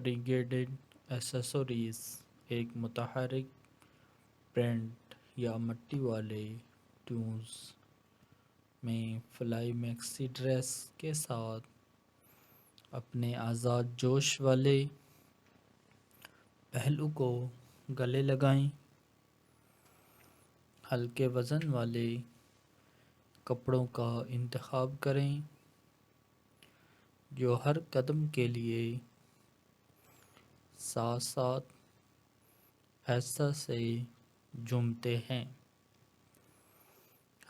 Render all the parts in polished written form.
فریگیڈڈ ایسیسوریز ایک متحرک پرنٹ یا مٹی والے ٹیونز میں فلائی میکسی ڈریس کے ساتھ اپنے آزاد جوش والے پہلو کو گلے لگائیں۔ ہلکے وزن والے کپڑوں کا انتخاب کریں جو ہر قدم کے لیے ساتھ ساتھ ایسا سے جھومتے ہیں،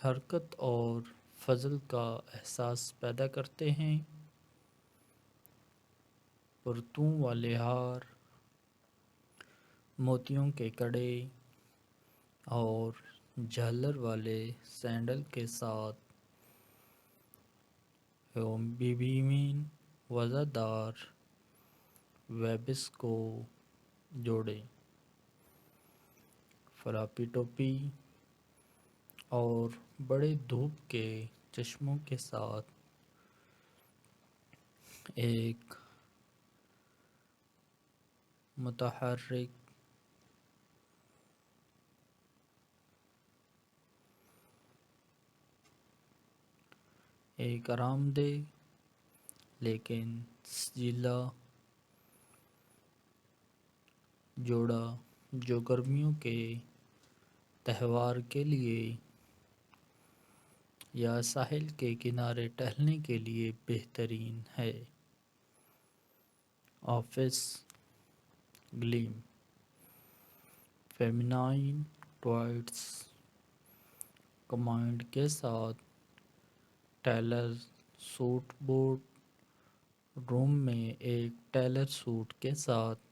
حرکت اور فضل کا احساس پیدا کرتے ہیں۔ پرتوں والے ہار، موتیوں کے کڑے اور جھالر والے سینڈل کے ساتھ بیبیین وزردار ویبس کو جوڑیں۔ فلاپی ٹوپی اور بڑے دھوپ کے چشموں کے ساتھ ایک متحرک ایک آرام دہ لیکن سجیلا جوڑا جو گرمیوں کے تہوار کے لیے یا ساحل کے کنارے ٹہلنے کے لیے بہترین ہے۔ آفس گلیم، فیمینائن ٹوائٹس کمانڈ کے ساتھ ٹیلر سوٹ بورڈ روم میں ایک ٹیلر سوٹ کے ساتھ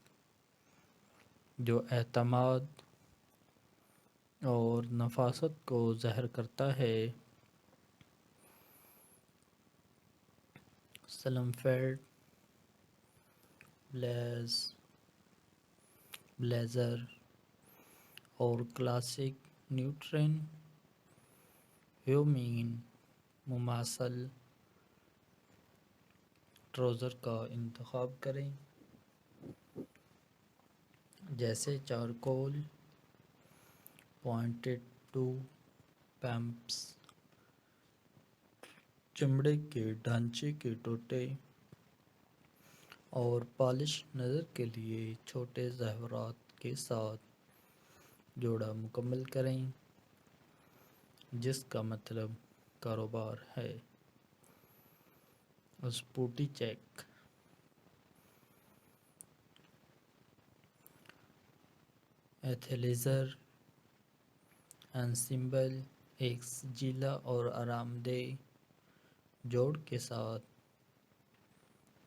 جو اعتماد اور نفاست کو ظاہر کرتا ہے۔ سلم فیٹ بلیزر اور کلاسک نیوٹرن ہیومین مماثل ٹراؤزر کا انتخاب کریں جیسے چارکول پوائنٹڈ ٹو پمپس، چمڑے کے ڈھانچے کے ٹوٹے اور پالش نظر کے لیے چھوٹے زیورات کے ساتھ جوڑا مکمل کریں جس کا مطلب کاروبار ہے۔ اسپوٹی چیک، ایتھلیزر انسمبل ایک سجیلا اور آرام دہ جوڑ کے ساتھ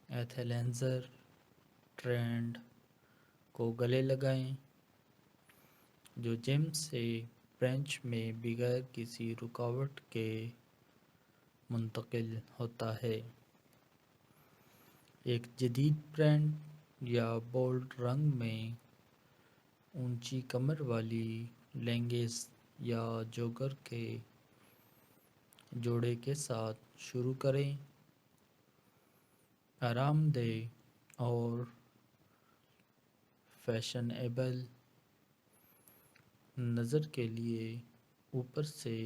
ایتھلیزر ٹرینڈ کو گلے لگائیں جو جم سے برنچ میں بغیر کسی رکاوٹ کے منتقل ہوتا ہے۔ ایک جدید پرنٹ یا بولڈ رنگ میں اونچی کمر والی لیگنگز یا جوگر کے جوڑے کے ساتھ شروع کریں۔ آرام دہ اور فیشنیبل نظر کے لیے اوپر سے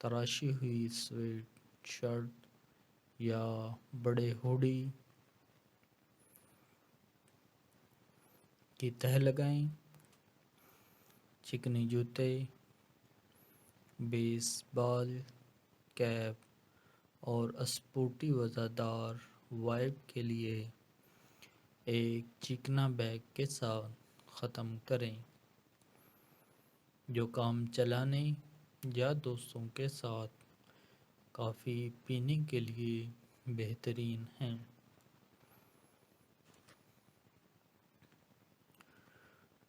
تراشی ہوئی سویٹ شرٹ یا بڑے ہوڈی کی تہ لگائیں۔ چکنی جوتے، بیس بال کیپ اور اسپورٹی وزردار وائب کے لیے ایک چکنا بیگ کے ساتھ ختم کریں جو کام چلانے یا دوستوں کے ساتھ کافی پینے کے لیے بہترین ہے۔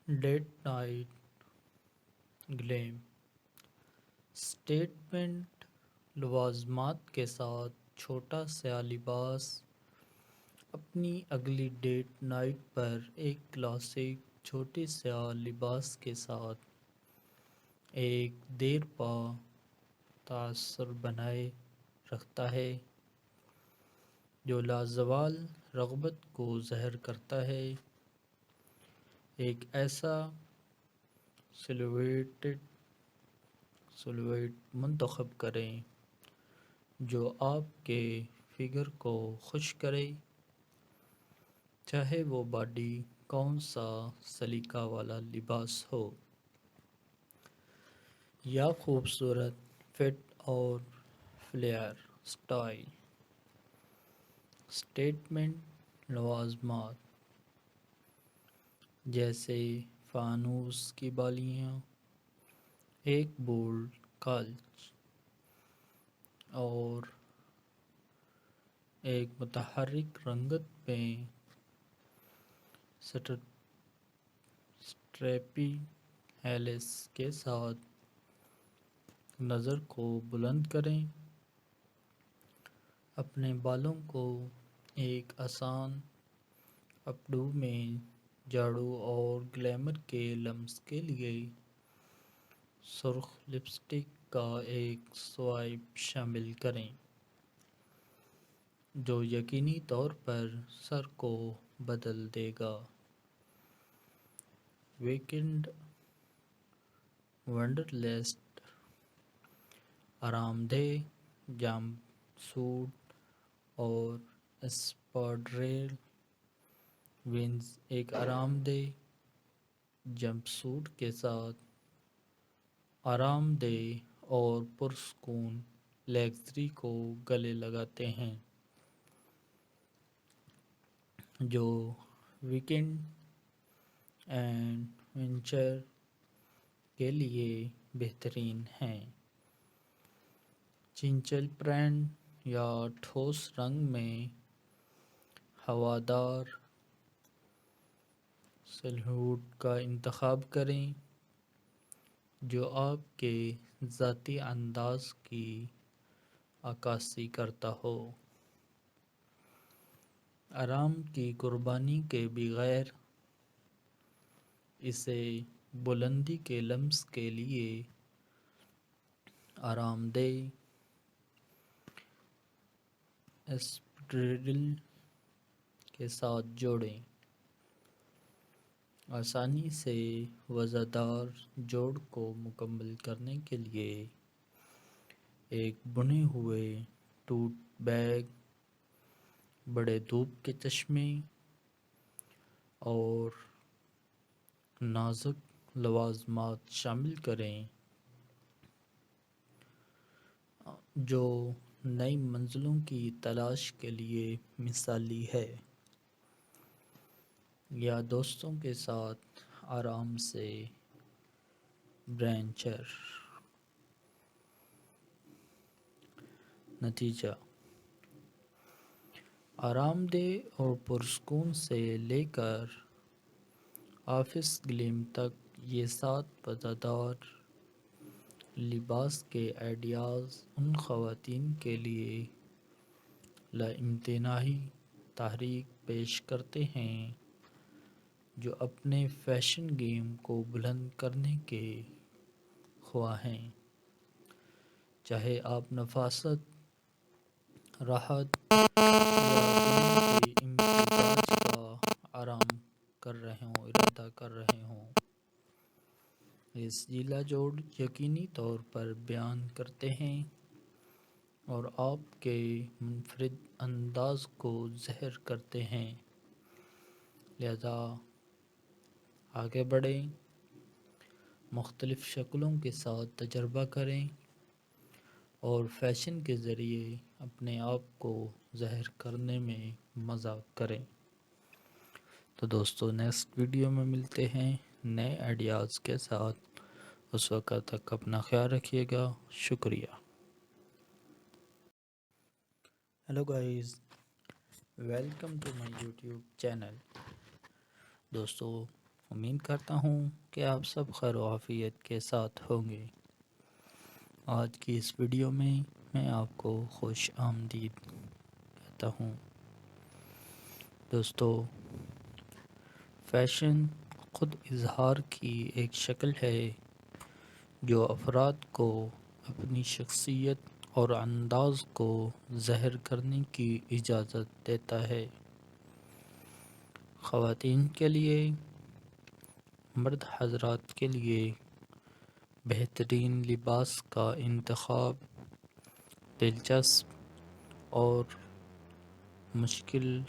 ڈیٹ نائٹ گلیم، سٹیٹمنٹ لوازمات کے ساتھ چھوٹا سیاہ لباس اپنی اگلی ڈیٹ نائٹ پر ایک کلاسک چھوٹے سیاہ لباس کے ساتھ ایک دیرپا تاثر بنائے رکھتا ہے۔ جو لازوال رغبت کو ظاہر کرتا ہے، ایک ایسا سلویٹ منتخب کریں جو آپ کے فگر کو خوش کرے، چاہے وہ باڈی کون سا سلیقہ والا لباس ہو یا خوبصورت فٹ اور فلیئر سٹائل۔ سٹیٹمنٹ لوازمات جیسے فانوس کی بالیاں، ایک بولڈ کالچ اور ایک متحرک رنگت میں سٹریپی ہیلس کے ساتھ نظر کو بلند کریں۔ اپنے بالوں کو ایک آسان اپ ڈو میں جھاڑو اور گلیمر کے لمس کے لیے سرخ لپسٹک کا ایک سوائپ شامل کریں جو یقینی طور پر سر کو بدل دے گا۔ ویکنڈ ونڈرلسٹ آرام دہ جمپ سوٹ اور اسپاڈریل ونز ایک آرام دہ جمپ سوٹ کے ساتھ آرام دہ اور پرسکون لگژری کو گلے لگاتے ہیں جو ویکنڈ ایڈونچر کے لیے بہترین ہیں۔ چنچل پرنٹ یا ٹھوس رنگ میں ہوادار سلہوٹ کا انتخاب کریں جو آپ کے ذاتی انداز کی عکاسی کرتا ہو۔ آرام کی قربانی کے بغیر اسے بلندی کے لمس کے لیے آرام دہ اسپیڈریل کے ساتھ جوڑیں۔ آسانی سے وزن دار جوڑ کو مکمل کرنے کے لیے ایک بنے ہوئے ٹوٹ بیگ، بڑے دھوپ کے چشمے اور نازک لوازمات شامل کریں جو نئی منزلوں کی تلاش کے لیے مثالی ہے، یا دوستوں کے ساتھ آرام سے برنچر۔ نتیجہ: آرام دہ اور پرسکون سے لے کر آفس گلیم تک یہ 7 مزیدار لباس کے آئیڈیاز ان خواتین کے لیے لامتناہی تحریک پیش کرتے ہیں جو اپنے فیشن گیم کو بلند کرنے کے خواہاں ہیں، چاہے آپ نفاست، راحت یا دنیا کے امتزاج کا ارادہ کر رہے ہوں۔ یہ ضلع جوڑ یقینی طور پر بیان کرتے ہیں اور آپ کے منفرد انداز کو ظاہر کرتے ہیں، لہذا آگے بڑھیں، مختلف شکلوں کے ساتھ تجربہ کریں اور فیشن کے ذریعے اپنے آپ کو ظاہر کرنے میں مزہ کریں۔ تو دوستو، نیکسٹ ویڈیو میں ملتے ہیں نئے آئیڈیاز کے ساتھ۔ اس وقت تک اپنا خیال رکھیے گا۔ شکریہ۔ Hello guys, welcome to my YouTube channel. دوستو، امید کرتا ہوں کہ آپ سب خیر و عافیت کے ساتھ ہوں گے۔ آج کی اس ویڈیو میں آپ کو خوش آمدید کہتا ہوں۔ دوستو، فیشن خود اظہار کی ایک شکل ہے جو افراد کو اپنی شخصیت اور انداز کو ظاہر کرنے کی اجازت دیتا ہے۔ خواتین کے لیے، مرد حضرات کے لیے بہترین لباس کا انتخاب دلچسپ اور مشکل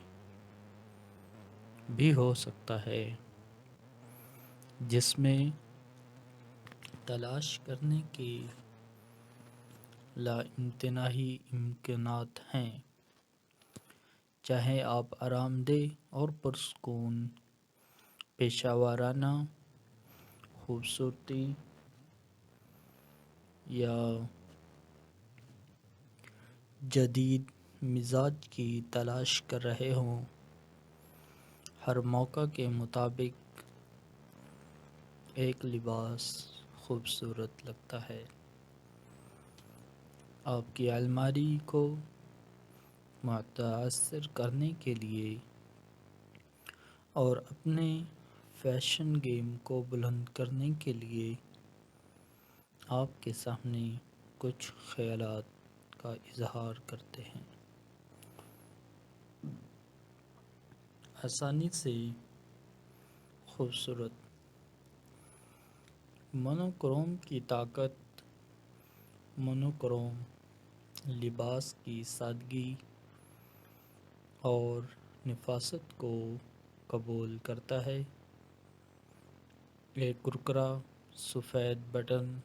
بھی ہو سکتا ہے، جس میں تلاش کرنے کے لامتناہی امکانات ہیں۔ چاہے آپ آرام دہ اور پرسکون پیشہ ورانہ خوبصورتی یا جدید مزاج کی تلاش کر رہے ہوں، ہر موقع کے مطابق ایک لباس خوبصورت لگتا ہے۔ آپ کی الماری کو متاثر کرنے کے لیے اور اپنے فیشن گیم کو بلند کرنے کے لیے آپ کے سامنے کچھ خیالات کا اظہار کرتے ہیں۔ آسانی سے خوبصورت مونوکروم کی طاقت۔ مونوکروم لباس کی سادگی اور نفاست کو قبول کرتا ہے۔ ایک کرکرا سفید بٹن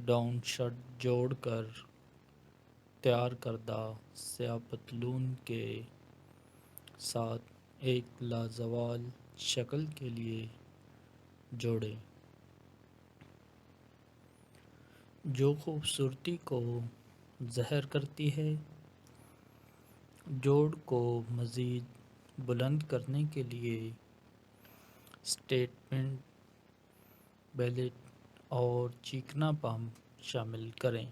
ڈاؤن شرٹ جوڑ کر تیار کردہ سیاہ پتلون کے ساتھ ایک لازوال شکل کے لیے جوڑیں، جو خوبصورتی کو ظاہر کرتی ہے۔ جوڑ کو مزید بلند کرنے کے لیے اسٹیٹمنٹ بیلٹ اور چیکنا پمپ شامل کریں۔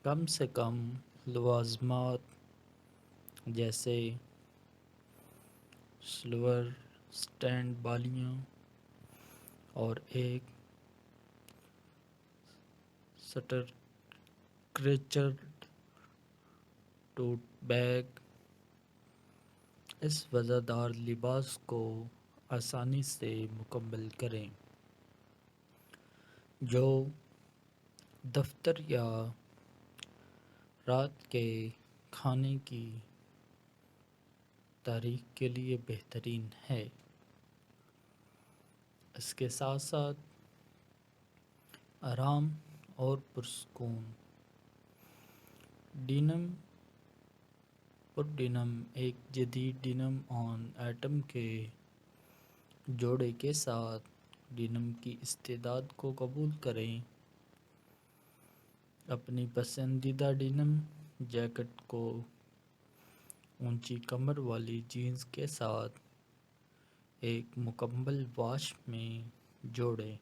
کم سے کم لوازمات جیسے سلور سٹینڈ بالیاں اور ایک سٹرکچرڈ ٹوٹ بیگ اس وزردار لباس کو آسانی سے مکمل کریں، جو دفتر یا رات کے کھانے کی تاریخ کے لیے بہترین ہے۔ اس کے ساتھ ساتھ آرام اور پرسکون ڈینم پر ڈینم ایک جدید ڈینم آن ایٹم کے جوڑے کے ساتھ ڈینم کی استعداد کو قبول کریں۔ اپنی پسندیدہ ڈینم جیکٹ کو اونچی کمر والی جینز کے ساتھ ایک مکمل واش میں جوڑیں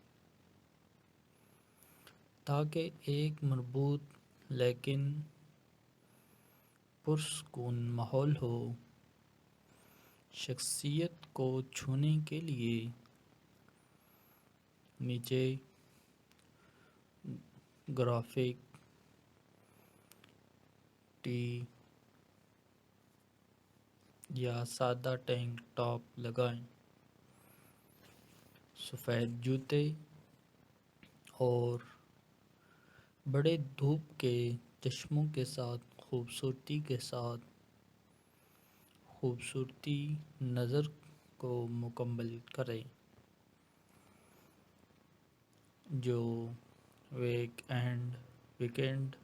تاکہ ایک مربوط لیکن پرسکون ماحول ہو۔ شخصیت کو چھونے کے لیے نیچے گرافک ٹی یا سادہ ٹینک ٹاپ لگائیں۔ سفید جوتے اور بڑے دھوپ کے چشموں کے ساتھ خوبصورتی کے ساتھ خوبصورتی نظر کو مکمل کریں، جو ویکینڈ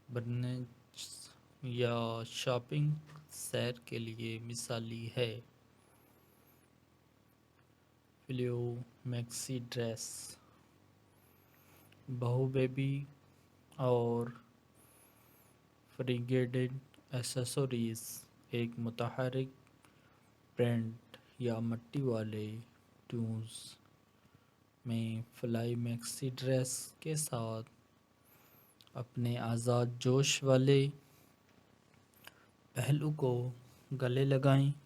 برنچ یا شاپنگ سیر کے لیے مثالی ہے۔ فلیو میکسی ڈریس بہو بیبی اور فریگیڈڈ ایکسیسریز ایک متحرک پرنٹ یا مٹی والے ٹونز میں فلائی میکسی ڈریس کے ساتھ اپنے آزاد جوش والے پہلو کو گلے لگائیں۔